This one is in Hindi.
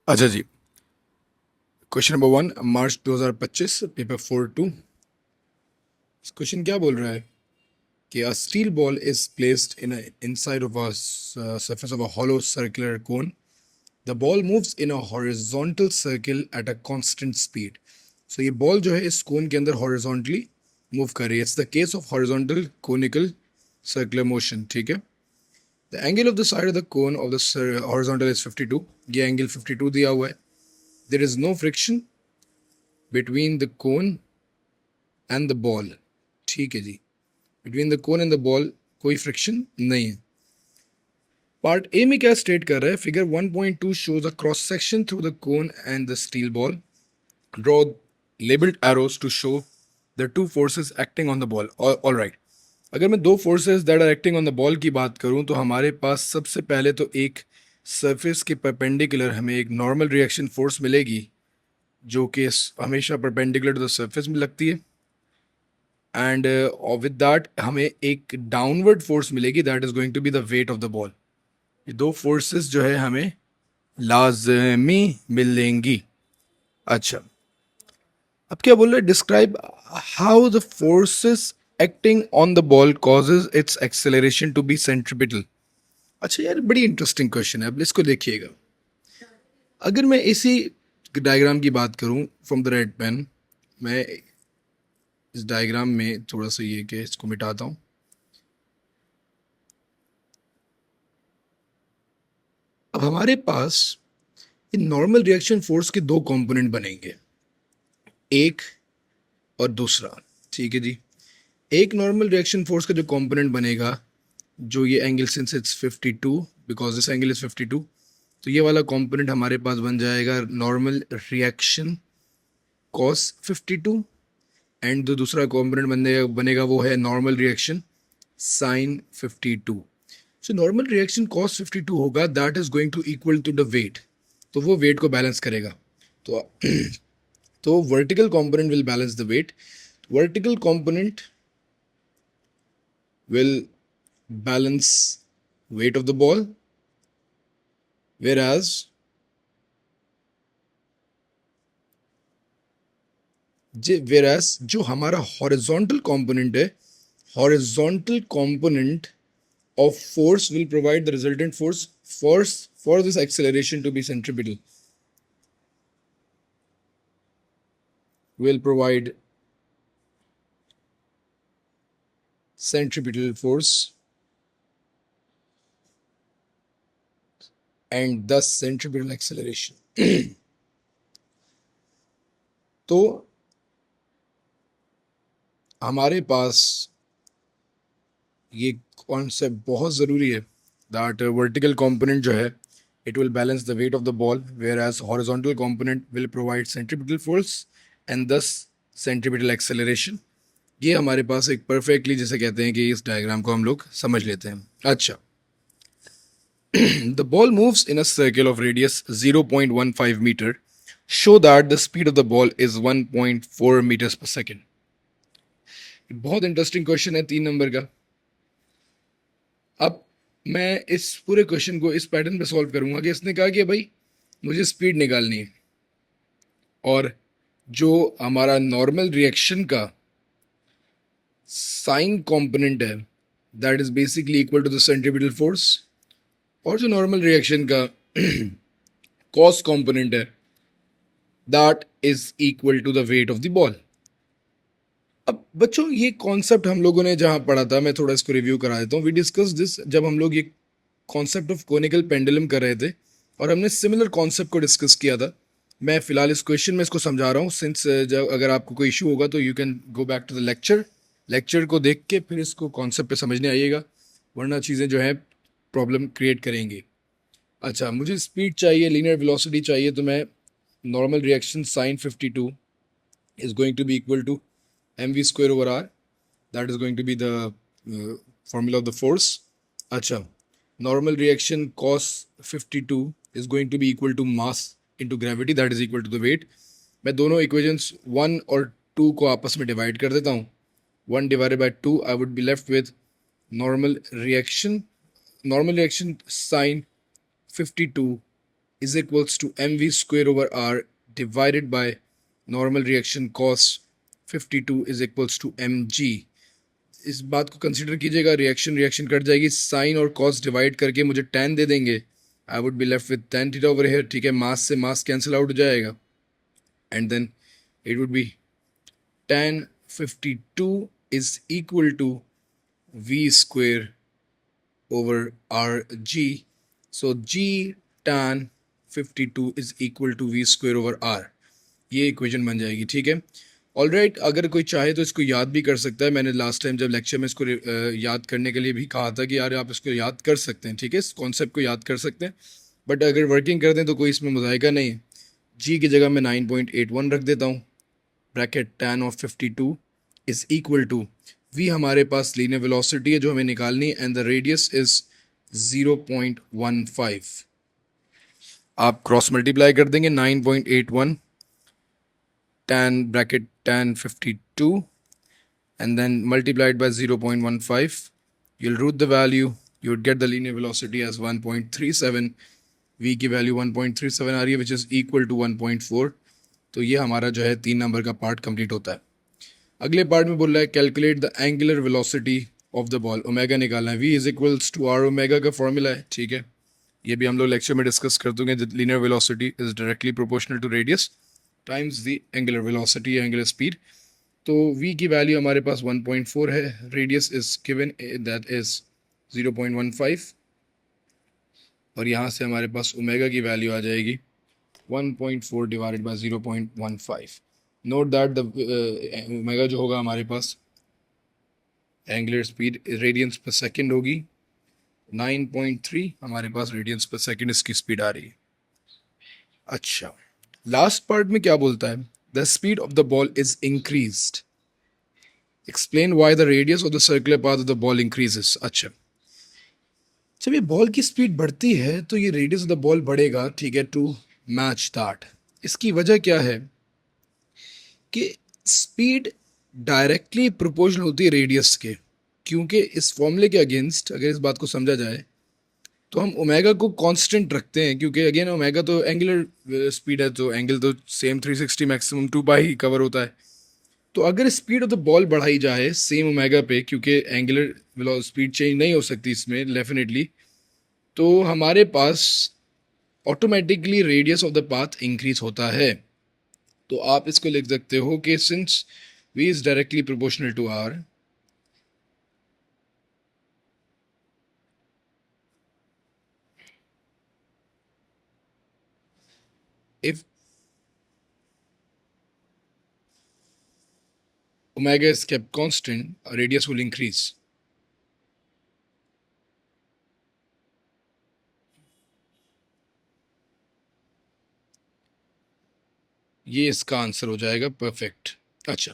अच्छा जी, क्वेश्चन नंबर 1 मार्च 2025 पेपर 4-2। क्वेश्चन क्या बोल रहा है कि a steel ball is placed in a inside of a surface of a hollow circular cone. The ball moves in a horizontal circle at a constant speed. So ये बॉल जो है इस कोन के अंदर horizontally मूव कर रही है. It's the case of horizontal conical circular motion. ठीक है. The angle of the side of the cone of the horizontal is 52. ये एंगल 52 दिया हुआ है. There is no friction between the cone and the ball. ठीक है जी. Between the cone and the ball कोई friction नहीं है. पार्ट ए में क्या स्टेट कर रहा है? Figure 1.2 shows a cross section through the cone and the steel ball. Draw labeled arrows to show the two forces acting on the ball. All right. अगर मैं दो forces that are acting on the ball की बात करूं तो हमारे पास सबसे पहले तो एक सरफेस के परपेंडिकुलर हमें एक नॉर्मल रिएक्शन फोर्स मिलेगी जो कि हमेशा परपेंडिकुलर टू द सरफेस में लगती है. एंड विद दैट हमें एक डाउनवर्ड फोर्स मिलेगी that is going to be the weight of the ball. ये दो फोर्सेस जो है हमें लाजमी मिलेंगी. अच्छा, अब क्या बोल रहे हैं? Describe how the forces acting on the ball causes its acceleration to be centripetal. अच्छा यार, बड़ी इंटरेस्टिंग क्वेश्चन है. अब इसको देखिएगा. अगर मैं इसी डायग्राम की बात करूं फ्रॉम द रेड पेन, मैं इस डायग्राम में थोड़ा सा ये कि इसको मिटाता हूं. अब हमारे पास इन नॉर्मल रिएक्शन फोर्स के दो कंपोनेंट बनेंगे, एक और दूसरा. ठीक है जी. एक नॉर्मल रिएक्शन फोर्स का जो कंपोनेंट बनेगा, जो ये angle since it's 52 because this angle is 52, तो ये वाला कंपोनेंट हमारे पास बन जाएगा नॉर्मल रिएक्शन कॉस 52. एंड जो दूसरा कंपोनेंट बनेगा वो है normal reaction sine 52. So normal reaction cos 52 होगा that is going to equal to the weight. तो वो वेट को बैलेंस करेगा. तो तो vertical component will balance the weight. Vertical component will balance weight of the ball, whereas जो हमारा horizontal component है, horizontal component of force will provide the resultant force for this acceleration to be centripetal, will provide centripetal force and thus centripetal acceleration. तो हमारे पास ये कॉन्सेप्ट बहुत ज़रूरी है दैट वर्टिकल कंपोनेंट जो है it will balance the weight of the ball, whereas horizontal component will provide centripetal force and thus centripetal acceleration. ये हमारे पास एक परफेक्टली जैसे कहते हैं कि इस डायग्राम को हम लोग समझ लेते हैं. अच्छा, the ball moves in a circle of radius 0.15 meter. Show that the speed of the ball is 1.4 meters per second. बहुत इंटरेस्टिंग क्वेश्चन है 3 नंबर का. अब मैं इस पूरे क्वेश्चन को इस पैटर्न पे सॉल्व करूंगा कि इसने कहा कि भाई मुझे स्पीड निकालनी है और जो हमारा नॉर्मल रिएक्शन का साइन कंपोनेंट है that is basically equal to the centripetal force, और जो नॉर्मल रिएक्शन का कॉस कंपोनेंट है that is equal to the weight of the ball. अब बच्चों ये कॉन्सेप्ट हम लोगों ने जहाँ पढ़ा था, मैं थोड़ा इसको रिव्यू करा देता हूँ. वी डिस्कस दिस जब हम लोग ये कॉन्सेप्ट ऑफ कोनिकल पेंडुलम कर रहे थे और हमने सिमिलर कॉन्सेप्ट को डिस्कस किया था. मैं फिलहाल इस क्वेश्चन में इसको समझा रहा हूँ सिंस जब अगर आपको कोई इशू होगा तो you can go back to the lecture को देख के फिर इसको कॉन्सेप्ट पे समझने आइएगा, वरना चीज़ें जो है प्रॉब्लम क्रिएट करेंगी. अच्छा, मुझे स्पीड चाहिए, लीनियर वेलोसिटी चाहिए, तो मैं normal reaction sine 52 is going to be equal to mv square over r. That is going to be the formula of the force. अच्छा, normal reaction cos 52 is going to be equal to mass into gravity, that is equal to the weight. मैं दोनों equations 1 और 2 को आपस में डिवाइड कर देता हूँ. 1 divided by 2 I would be left with normal reaction sin 52 is equals to mv square over r divided by normal reaction cos 52 is equals to mg. इस बात को कंसिडर कीजिएगा, रिएक्शन रिएक्शन कट जाएगी, साइन और कॉस डिवाइड करके मुझे tan दे देंगे. I would be left with tan theta over here. ठीक है, मास से मास कैंसिल आउट हो जाएगा and then it would be tan 52 is equal to v square over rg. So g tan 52 is equal to v square over r. ये इक्वेशन बन जाएगी. ठीक है, ऑलराइट. अगर कोई चाहे तो इसको याद भी कर सकता है. मैंने लास्ट टाइम जब लेक्चर में इसको याद करने के लिए भी कहा था कि यार आप इसको याद कर सकते हैं. ठीक है, इस कॉन्सेप्ट को याद कर सकते हैं, बट अगर वर्किंग कर दें तो कोई इसमें मुज़ायका नहीं है. जी की जगह मैं 9.81 रख देता हूँ. Bracket tan of 52 is equal to v हमारे पास लीनियर वेलोसिटी है जो हमें निकालनी है एंड द रेडियस इज 0.15. आप क्रॉस मल्टीप्लाई कर देंगे 9.81 tan bracket tan 52 and then multiplied by 0.15. You'll root the value. You would get the linear velocity as 1.37. v की वैल्यू 1.37 आ रही है which is equal to 1.4. तो ये हमारा जो है 3 नंबर का पार्ट कंप्लीट होता है. अगले पार्ट में बोल रहा है calculate the angular velocity of the ball. Omega निकालना है. v is equals to r omega का फॉर्मूला है. ठीक है, ये भी हम लोग लेक्चर में डिस्कस कर दूंगे. Linear velocity is directly proportional to radius times the angular velocity, angular speed. तो v की वैल्यू हमारे पास 1.4 है. Radius is given that is 0.15 और यहाँ से हमारे पास ओमेगा की वैल्यू आ जाएगी 1.4 divided by 0.15. Note that the omega जो होगा हमारे पास angular speed radians per second होगी. 9.3 हमारे पास रेडियंस पर सेकंड इसकी स्पीड आ रही है. अच्छा, लास्ट पार्ट में क्या बोलता है? The speed of the ball is increased. Explain why the radius of the circular path of the ball increases. अच्छा, जब ये बॉल की स्पीड बढ़ती है तो ये रेडियस ऑफ द बॉल बढ़ेगा. ठीक है, टू मैच दैट. इसकी वजह क्या है कि स्पीड डायरेक्टली प्रोपोर्शनल होती है रेडियस के, क्योंकि इस फॉर्मूले के अगेंस्ट अगर इस बात को समझा जाए तो हम ओमेगा को कांस्टेंट रखते हैं, क्योंकि अगेन ओमेगा तो एंगुलर स्पीड है तो एंगल तो सेम 360 मैक्सिमम 2 पाई ही कवर होता है. तो अगर स्पीड ऑफ द बॉल बढ़ाई जाए सेम ओमेगा पे, क्योंकि एंगुलर स्पीड चेंज नहीं हो सकती इसमें डेफिनेटली, तो हमारे पास automatically radius of the path increase होता है. तो आप इसको लिख सकते हो कि since v is directly proportional to r, if omega is kept constant, radius will increase. ये इसका आंसर हो जाएगा. परफेक्ट. अच्छा,